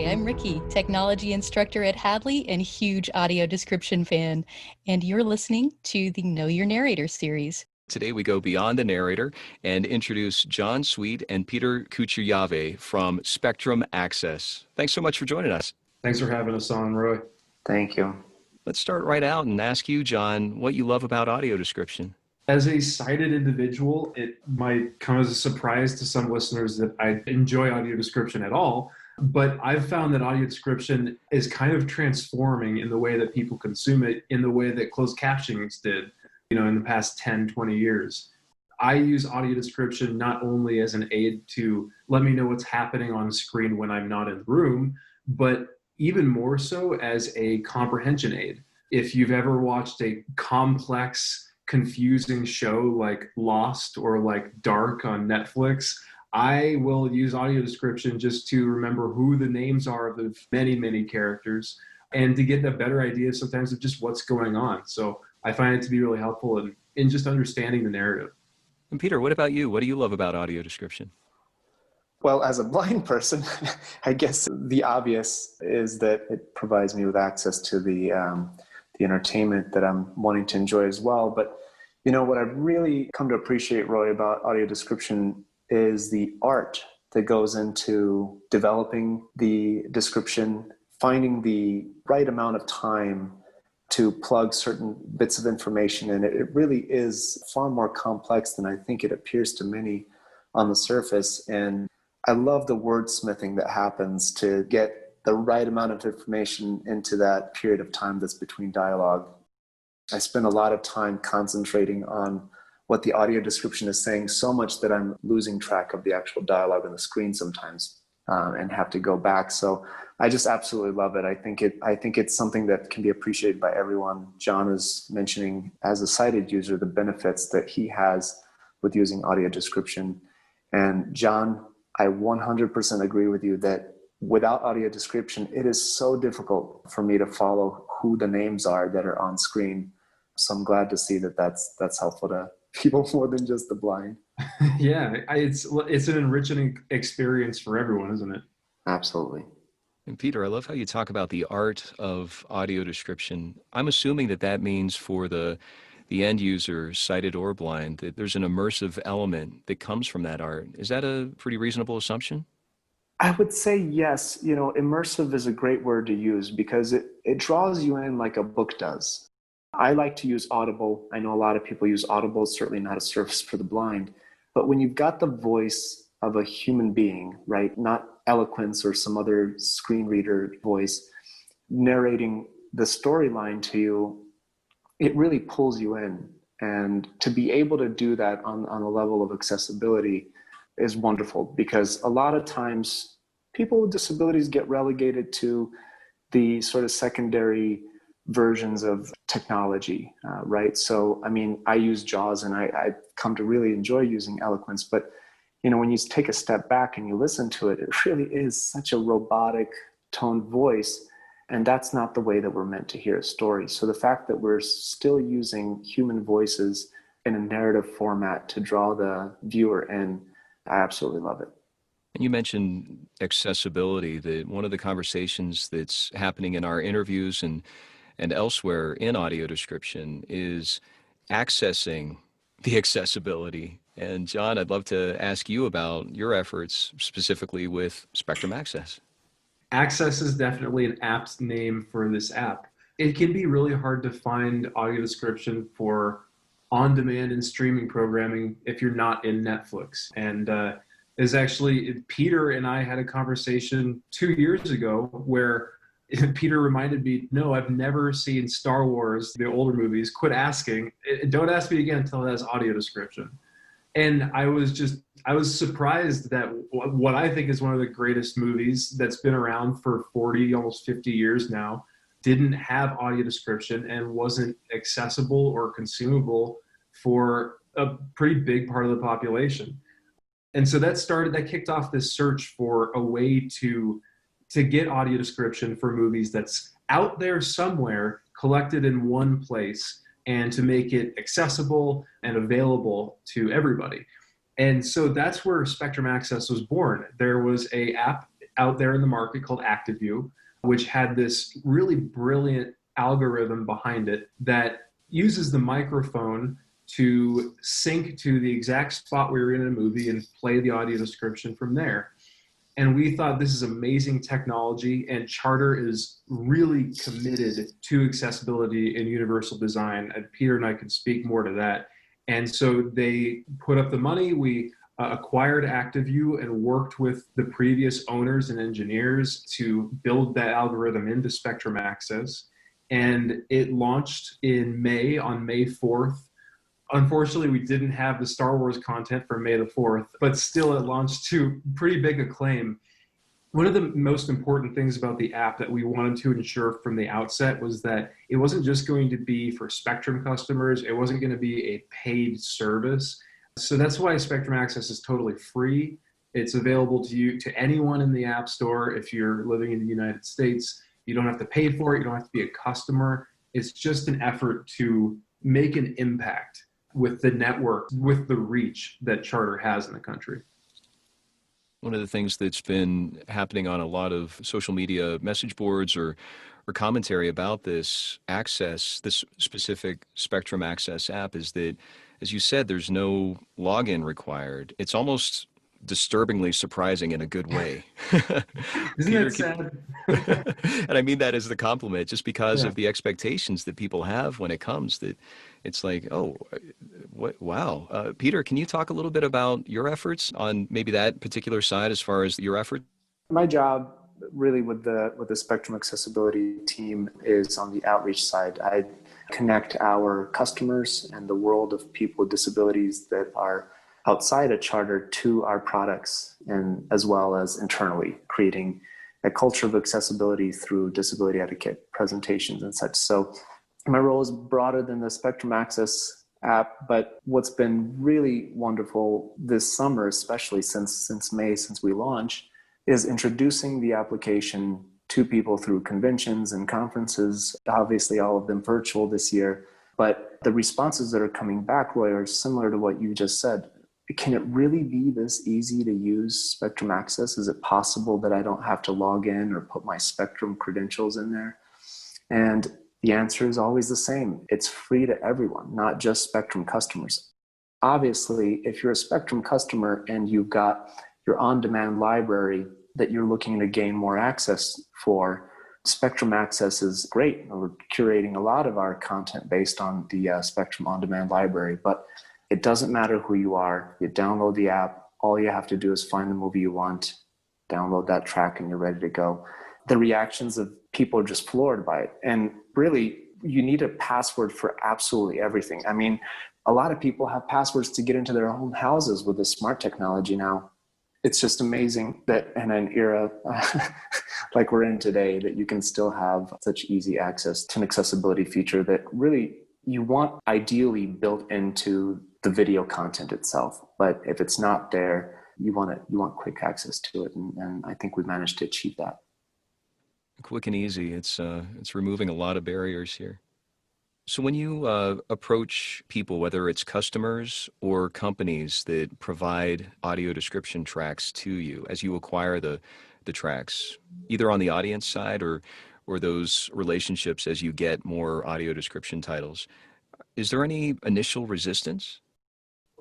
I'm Ricky, technology instructor at Hadley and huge audio description fan, and you're listening to the Know Your Narrator series. Today we go beyond the narrator and introduce John Sweet and Petr Kucheryavyy from spectrumaccess. Thanks so much for joining us. Thanks for having us on, Roy. Thank you. Let's start right out and ask you, John, what you love about audio description. As a sighted individual, it might come as a surprise to some listeners that I enjoy audio description at all, but I've found that audio description is kind of transforming in the way that people consume it, in the way that closed captionings did, in the past 10, 20 years. I use audio description not only as an aid to let me know what's happening on screen when I'm not in the room, but even more so as a comprehension aid. If you've ever watched a complex, confusing show like Lost or like Dark on Netflix, I will use audio description just to remember who the names are of the many, many characters and to get a better idea sometimes of just what's going on. So I find it to be really helpful in just understanding the narrative. And Petr, what about you? What do you love about audio description? Well, as a blind person, I guess the obvious is that it provides me with access to the entertainment that I'm wanting to enjoy as well. But what I've really come to appreciate, Roy, about audio description is the art that goes into developing the description, finding the right amount of time to plug certain bits of information in. It really is far more complex than I think it appears to many on the surface. And I love the wordsmithing that happens to get the right amount of information into that period of time that's between dialogue. I spend a lot of time concentrating on what the audio description is saying, so much that I'm losing track of the actual dialogue on the screen sometimes and have to go back. So I just absolutely love it. I think it's something that can be appreciated by everyone. John is mentioning, as a sighted user, the benefits that he has with using audio description. And John, I 100% agree with you that without audio description, it is so difficult for me to follow who the names are that are on screen. So I'm glad to see that that's helpful to people more than just the blind. Yeah, it's an enriching experience for everyone, isn't it? Absolutely. And Petr, I love how you talk about the art of audio description. I'm assuming that means for the end user, sighted or blind, that there's an immersive element that comes from that art. Is that a pretty reasonable assumption? I would say yes. Immersive is a great word to use because it draws you in like a book does. I like to use Audible. I know a lot of people use Audible, certainly not a service for the blind. But when you've got the voice of a human being, right, not eloquence or some other screen reader voice, narrating the storyline to you, it really pulls you in. And to be able to do that on a level of accessibility is wonderful, because a lot of times people with disabilities get relegated to the sort of secondary versions of technology, right? So, I use JAWS and I come to really enjoy using eloquence, but when you take a step back and you listen to it, it really is such a robotic toned voice. And that's not the way that we're meant to hear a story. So the fact that we're still using human voices in a narrative format to draw the viewer in, I absolutely love it. And you mentioned accessibility, that one of the conversations that's happening in our interviews and elsewhere in audio description is accessing the accessibility. And John, I'd love to ask you about your efforts specifically with spectrumaccess. Access is definitely an apt name for this app. It can be really hard to find audio description for on-demand and streaming programming if you're not in Netflix. And is actually, Petr and I had a conversation 2 years ago where Petr reminded me, no, I've never seen Star Wars, the older movies. Quit asking. Don't ask me again until it has audio description. And I was surprised that what I think is one of the greatest movies that's been around for 40, almost 50 years now, didn't have audio description and wasn't accessible or consumable for a pretty big part of the population. And so that kicked off this search for a way to get audio description for movies that's out there somewhere, collected in one place, and to make it accessible and available to everybody. And so that's where spectrumaccess was born. There was an app out there in the market called ActiveView, which had this really brilliant algorithm behind it that uses the microphone to sync to the exact spot we were in a movie and play the audio description from there. And we thought this is amazing technology, and Charter is really committed to accessibility and universal design. And Peter and I can speak more to that. And so they put up the money. We acquired ActiveView and worked with the previous owners and engineers to build that algorithm into spectrumaccess. And it launched in May, on May 4th. Unfortunately, we didn't have the Star Wars content for May the 4th, but still it launched to pretty big acclaim. One of the most important things about the app that we wanted to ensure from the outset was that it wasn't just going to be for Spectrum customers. It wasn't going to be a paid service. So that's why spectrumaccess is totally free. It's available to you, to anyone in the App Store. If you're living in the United States, you don't have to pay for it. You don't have to be a customer. It's just an effort to make an impact with the network, with the reach that Charter has in the country. One of the things that's been happening on a lot of social media message boards or commentary about this access, this specific Spectrum Access app, is that, as you said, there's no login required. It's almost disturbingly surprising in a good way. Isn't that sad? And I mean that as the compliment, just because of the expectations that people have when it comes, that it's like, oh, wow. Peter, can you talk a little bit about your efforts on maybe that particular side as far as your effort? My job really with the Spectrum Accessibility team is on the outreach side. I connect our customers and the world of people with disabilities that are outside of Charter to our products, and as well as internally creating a culture of accessibility through disability etiquette presentations and such. So my role is broader than the Spectrum Access app, but what's been really wonderful this summer, especially since May, since we launched, is introducing the application to people through conventions and conferences, obviously all of them virtual this year. But the responses that are coming back, Roy, are similar to what you just said. Can it really be this easy to use Spectrum Access? Is it possible that I don't have to log in or put my Spectrum credentials in there? And the answer is always the same. It's free to everyone, not just Spectrum customers. Obviously, if you're a Spectrum customer and you've got your on-demand library that you're looking to gain more access for, Spectrum Access is great. We're curating a lot of our content based on the Spectrum on-demand library, but it doesn't matter who you are. You download the app. All you have to do is find the movie you want, download that track, and you're ready to go. The reactions of people are just floored by it. And really, you need a password for absolutely everything. I mean, a lot of people have passwords to get into their own houses with this smart technology now. It's just amazing that in an era like we're in today, that you can still have such easy access to an accessibility feature that really you want ideally built into the video content itself. But if it's not there, you want quick access to it. And I think we've managed to achieve that. Quick and easy. It's removing a lot of barriers here. So when you approach people, whether it's customers or companies that provide audio description tracks to you, as you acquire the tracks, either on the audience side or those relationships as you get more audio description titles, is there any initial resistance?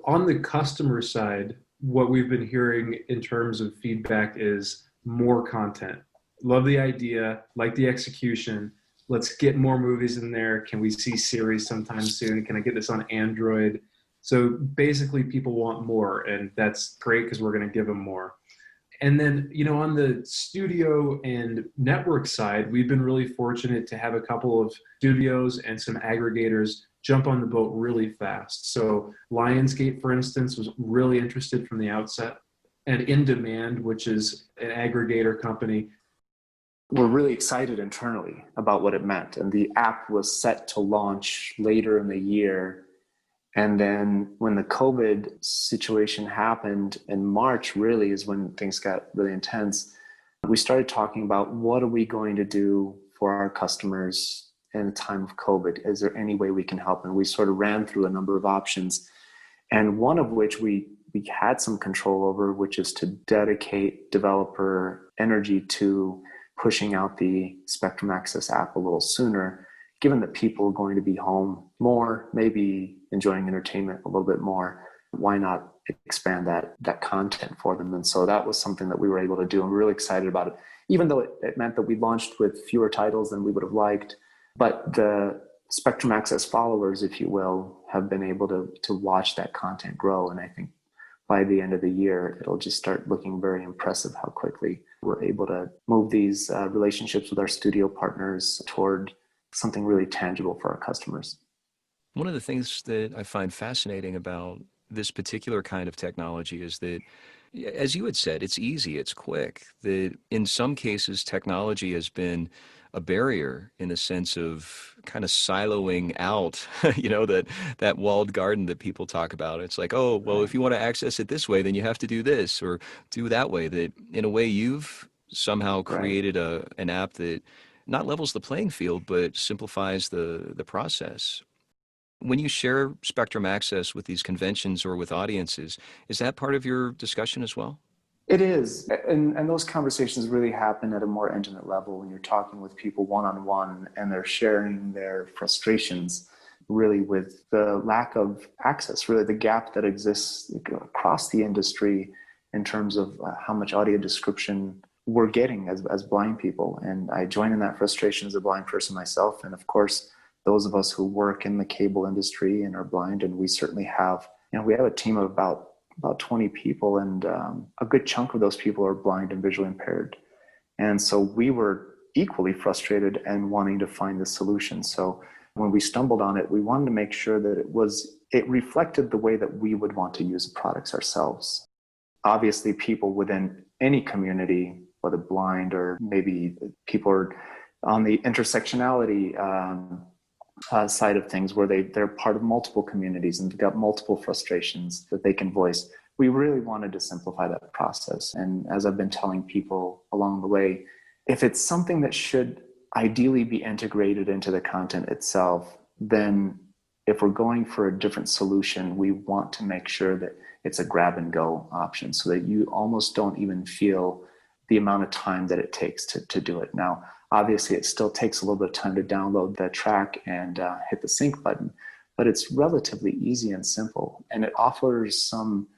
On the customer side, what we've been hearing in terms of feedback is more content. Love the idea, like the execution. Let's get more movies in there. Can we see series sometime soon? Can I get this on Android? So basically people want more, and that's great because we're going to give them more. And then, on the studio and network side, we've been really fortunate to have a couple of studios and some aggregators jump on the boat really fast. So Lionsgate, for instance, was really interested from the outset. And In Demand, which is an aggregator company. We're really excited internally about what it meant. And the app was set to launch later in the year. And then when the COVID situation happened in March, really is when things got really intense. We started talking about what are we going to do for our customers in a time of COVID? Is there any way we can help? And we sort of ran through a number of options. And one of which we had some control over, which is to dedicate developer energy to pushing out the spectrumaccess app a little sooner, given that people are going to be home more, maybe enjoying entertainment a little bit more. Why not expand that content for them? And so that was something that we were able to do, and we're really excited about it, even though it meant that we launched with fewer titles than we would have liked. But the spectrumaccess followers, if you will, have been able to watch that content grow. And I think by the end of the year, it'll just start looking very impressive how quickly we're able to move these relationships with our studio partners toward something really tangible for our customers. One of the things that I find fascinating about this particular kind of technology is that, as you had said, it's easy, it's quick. That in some cases, technology has been a barrier in the sense of kind of siloing out, that walled garden that people talk about. It's like, oh, well, if you want to access it this way, then you have to do this or do that way. That in a way you've somehow created an app that not levels the playing field, but simplifies the process. When you share spectrumaccess with these conventions or with audiences, is that part of your discussion as well? It is. And those conversations really happen at a more intimate level when you're talking with people one-on-one and they're sharing their frustrations really with the lack of access, really the gap that exists across the industry in terms of how much audio description we're getting as blind people. And I join in that frustration as a blind person myself. And of course, those of us who work in the cable industry and are blind, and we certainly have, we have a team of about 20 people, and a good chunk of those people are blind and visually impaired. And so we were equally frustrated and wanting to find the solution. So when we stumbled on it, we wanted to make sure that it reflected the way that we would want to use the products ourselves. Obviously, people within any community, whether blind or maybe people are on the intersectionality side of things, where they're part of multiple communities and they've got multiple frustrations that they can voice. We really wanted to simplify that process. And as I've been telling people along the way, if it's something that should ideally be integrated into the content itself, then if we're going for a different solution, we want to make sure that it's a grab and go option so that you almost don't even feel the amount of time that it takes to do it. Now, obviously, it still takes a little bit of time to download the track and hit the sync button, but it's relatively easy and simple. And it offers some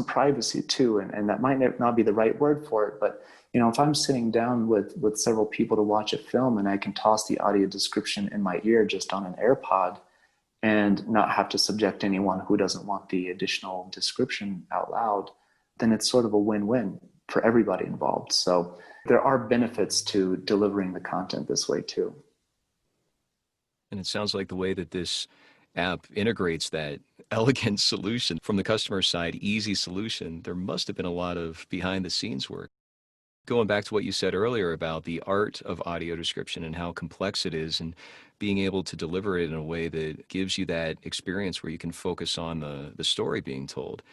privacy too. And that might not be the right word for it, but if I'm sitting down with several people to watch a film and I can toss the audio description in my ear just on an AirPod and not have to subject anyone who doesn't want the additional description out loud, then it's sort of a win-win for everybody involved. So there are benefits to delivering the content this way too. And it sounds like the way that this app integrates that elegant solution from the customer side, easy solution, there must have been a lot of behind the scenes work. Going back to what you said earlier about the art of audio description and how complex it is, and being able to deliver it in a way that gives you that experience where you can focus on the story being told.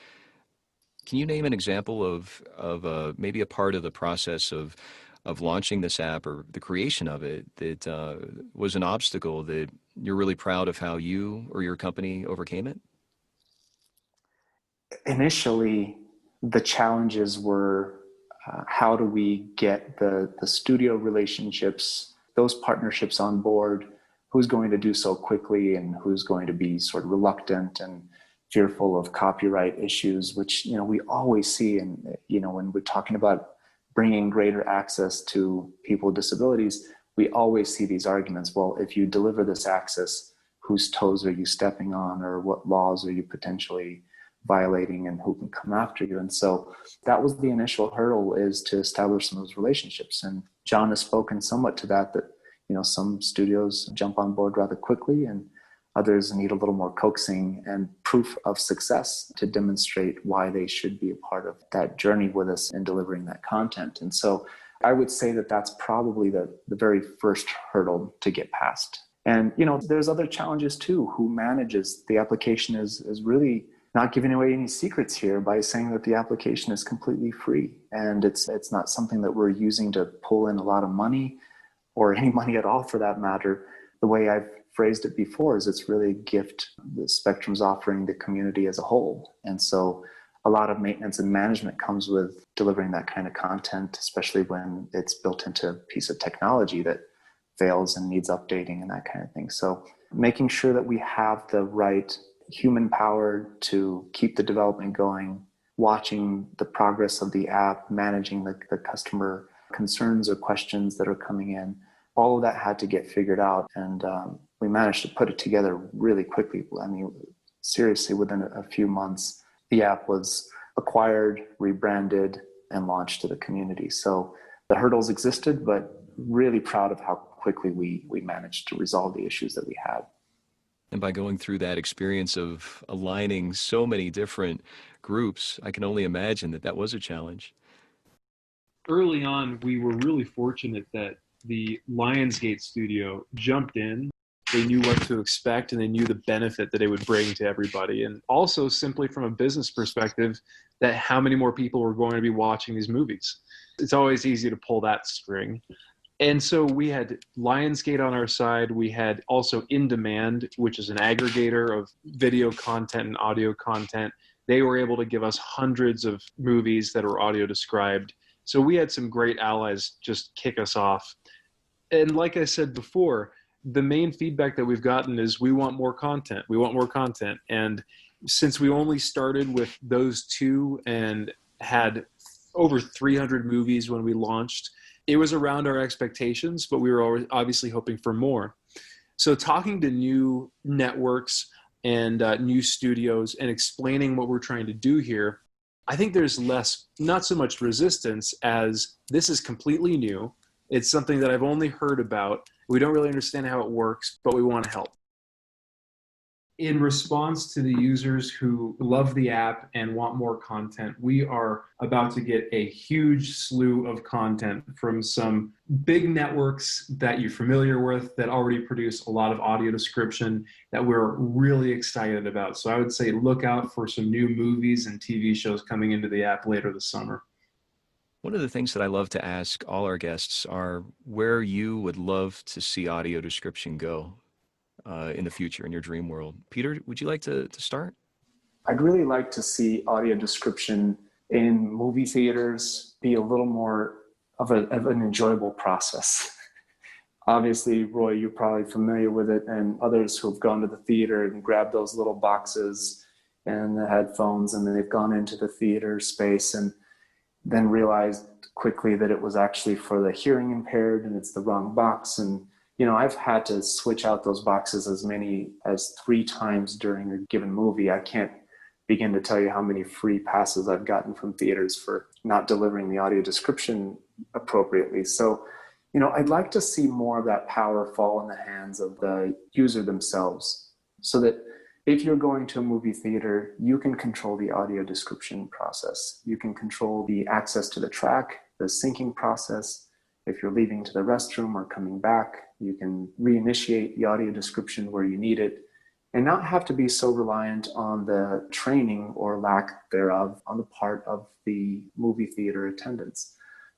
Can you name an example of maybe a part of the process of launching this app or the creation of it that was an obstacle that you're really proud of how you or your company overcame it? Initially, the challenges were how do we get the studio relationships, those partnerships on board, who's going to do so quickly and who's going to be sort of reluctant and fearful of copyright issues, which we always see. And when we're talking about bringing greater access to people with disabilities, we always see these arguments. Well, if you deliver this access, whose toes are you stepping on, or what laws are you potentially violating, and who can come after you? And so that was the initial hurdle, is to establish some of those relationships. And John has spoken somewhat to that some studios jump on board rather quickly, and others need a little more coaxing and proof of success to demonstrate why they should be a part of that journey with us in delivering that content. And so I would say that that's probably the very first hurdle to get past. And, there's other challenges too. Who manages the application is really not giving away any secrets here by saying that the application is completely free. And it's not something that we're using to pull in a lot of money, or any money at all for that matter. The way I've phrased it before is it's really a gift that Spectrum's offering the community as a whole. And so a lot of maintenance and management comes with delivering that kind of content, especially when it's built into a piece of technology that fails and needs updating and that kind of thing. So making sure that we have the right human power to keep the development going, watching the progress of the app, managing the customer concerns or questions that are coming in, all of that had to get figured out. And we managed to put it together really quickly. I mean, seriously, within a few months, the app was acquired, rebranded, and launched to the community. So the hurdles existed, but really proud of how quickly we managed to resolve the issues that we had. And by going through that experience of aligning so many different groups, I can only imagine that that was a challenge. Early on, we were really fortunate that the Lionsgate studio jumped in. They knew what to expect and they knew the benefit that it would bring to everybody. And also simply from a business perspective, that how many more people were going to be watching these movies. It's always easy to pull that string. And so we had Lionsgate on our side. We had also In Demand, which is an aggregator of video content and audio content. They were able to give us hundreds of movies that were audio described. So we had some great allies just kick us off. And like I said before, the main feedback that we've gotten is we want more content. We want more content. And since we only started with those two and had over 300 movies when we launched, it was around our expectations, but we were obviously hoping for more. So talking to new networks and new studios and explaining what we're trying to do here, I think there's less, not so much resistance as this is completely new. It's something that I've only heard about. We don't really understand how it works, but we want to help. In response to the users who love the app and want more content, we are about to get a huge slew of content from some big networks that you're familiar with that already produce a lot of audio description that we're really excited about. So I would say look out for some new movies and TV shows coming into the app later this summer. One of the things that I love to ask all our guests are where you would love to see audio description go in the future in your dream world. Peter, would you like to start? I'd really like to see audio description in movie theaters be a little more of an enjoyable process. Obviously, Roy, you're probably familiar with it, and others who have gone to the theater and grabbed those little boxes and the headphones, and then they've gone into the theater space and then realized quickly that it was actually for the hearing impaired and it's the wrong box. And you know, I've had to switch out those boxes as many as 3 times during a given movie. I can't begin to tell you how many free passes I've gotten from theaters for not delivering the audio description appropriately. So, you know, I'd like to see more of that power fall in the hands of the user themselves so that if you're going to a movie theater, you can control the audio description process. You can control the access to the track, the syncing process. If you're leaving to the restroom or coming back, you can reinitiate the audio description where you need it and not have to be so reliant on the training or lack thereof on the part of the movie theater attendants.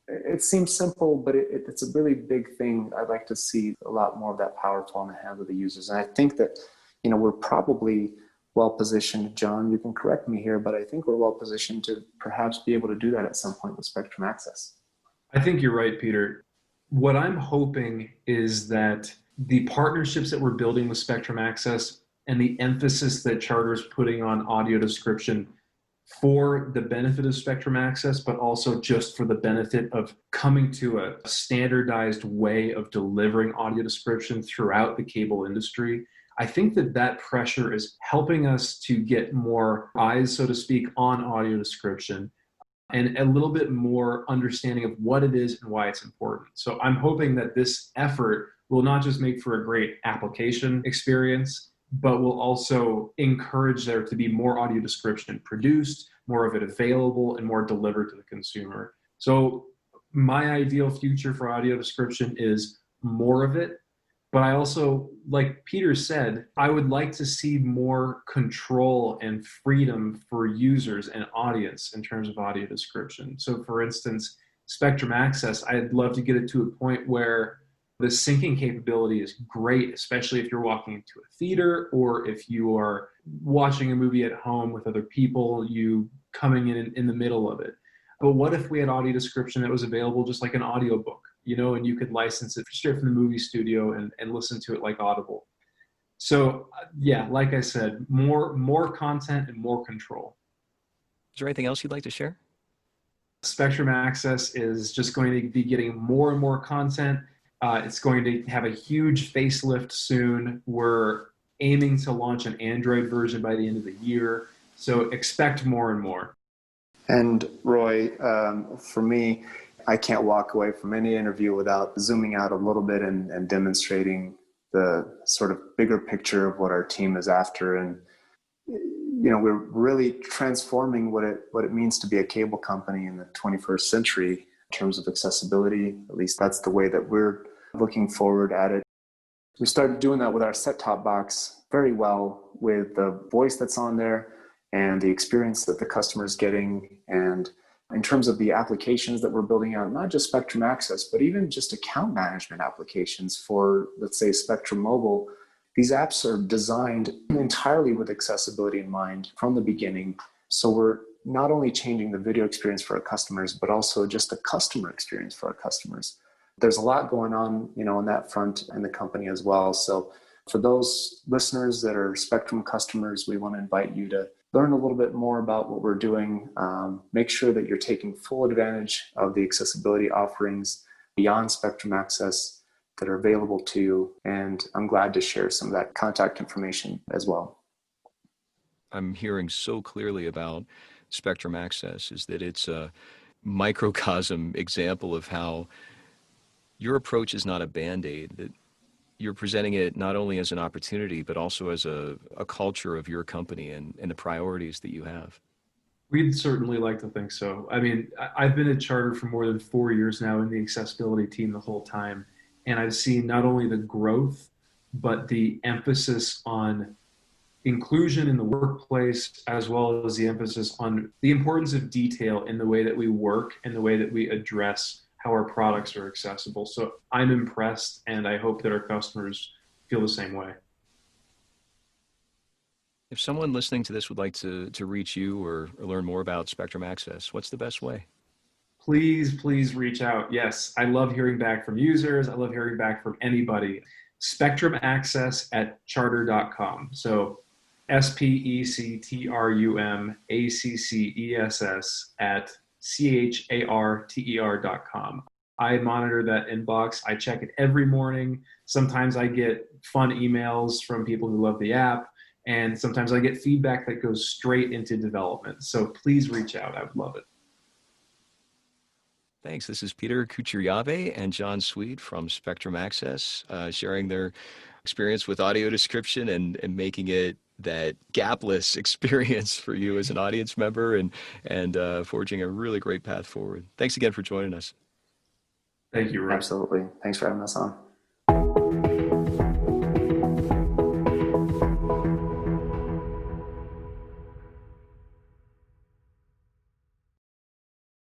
It seems simple, but it's a really big thing. I'd like to see a lot more of that power fall in the hands of the users. And I think that, you know, we're probably well positioned. John, you can correct me here, but I think we're well positioned to perhaps be able to do that at some point with Spectrum Access. I think you're right, Peter. What I'm hoping is that the partnerships that we're building with Spectrum Access and the emphasis that Charter is putting on audio description for the benefit of Spectrum Access, but also just for the benefit of coming to a standardized way of delivering audio description throughout the cable industry. I think that that pressure is helping us to get more eyes, so to speak, on audio description and a little bit more understanding of what it is and why it's important. So I'm hoping that this effort will not just make for a great application experience, but will also encourage there to be more audio description produced, more of it available, and more delivered to the consumer. So my ideal future for audio description is more of it. But I also, like Peter said, I would like to see more control and freedom for users and audience in terms of audio description. So for instance, Spectrum Access, I'd love to get it to a point where the syncing capability is great, especially if you're walking into a theater or if you are watching a movie at home with other people. You coming in the middle of it. But what if we had audio description that was available just like an audiobook, and you could license it straight from the movie studio and listen to it like Audible. So yeah, like I said, more content and more control. Is there anything else you'd like to share? Spectrum Access is just going to be getting more and more content. It's going to have a huge facelift soon. We're aiming to launch an Android version by the end of the year. So expect more and more. And Roy, for me, I can't walk away from any interview without zooming out a little bit and demonstrating the sort of bigger picture of what our team is after. And, we're really transforming what it means to be a cable company in the 21st century in terms of accessibility. At least that's the way that we're looking forward at it. We started doing that with our set-top box very well, with the voice that's on there and the experience that the customer is getting. And in terms of the applications that we're building out, not just Spectrum Access, but even just account management applications for, let's say, Spectrum Mobile, these apps are designed entirely with accessibility in mind from the beginning. So we're not only changing the video experience for our customers, but also just the customer experience for our customers. There's a lot going on, on that front in the company as well. So for those listeners that are Spectrum customers, we want to invite you to learn a little bit more about what we're doing. Make sure that you're taking full advantage of the accessibility offerings beyond Spectrum Access that are available to you. And I'm glad to share some of that contact information as well. I'm hearing so clearly about Spectrum Access is that it's a microcosm example of how your approach is not a Band-Aid, that you're presenting it not only as an opportunity, but also as a culture of your company and the priorities that you have. We'd certainly like to think so. I mean, I've been at Charter for more than 4 years now in the accessibility team the whole time. And I've seen not only the growth, but the emphasis on inclusion in the workplace, as well as the emphasis on the importance of detail in the way that we work and the way that we address how our products are accessible. So I'm impressed, and I hope that our customers feel the same way. If someone listening to this would like to reach you or learn more about Spectrum Access, what's the best way? Please reach out. Yes, I love hearing back from users. I love hearing back from anybody. spectrumaccess@charter.com. So spectrumaccess@charter.com. I monitor that inbox. I check it every morning. Sometimes I get fun emails from people who love the app, and sometimes I get feedback that goes straight into development. So please reach out. I would love it. Thanks. This is Petr Kucheryavyy and John Sweet from Spectrum Access, sharing their experience with audio description and making it that gapless experience for you as an audience member and forging a really great path forward. Thanks again for joining us. Thank you, Rick. Absolutely. Thanks for having us on.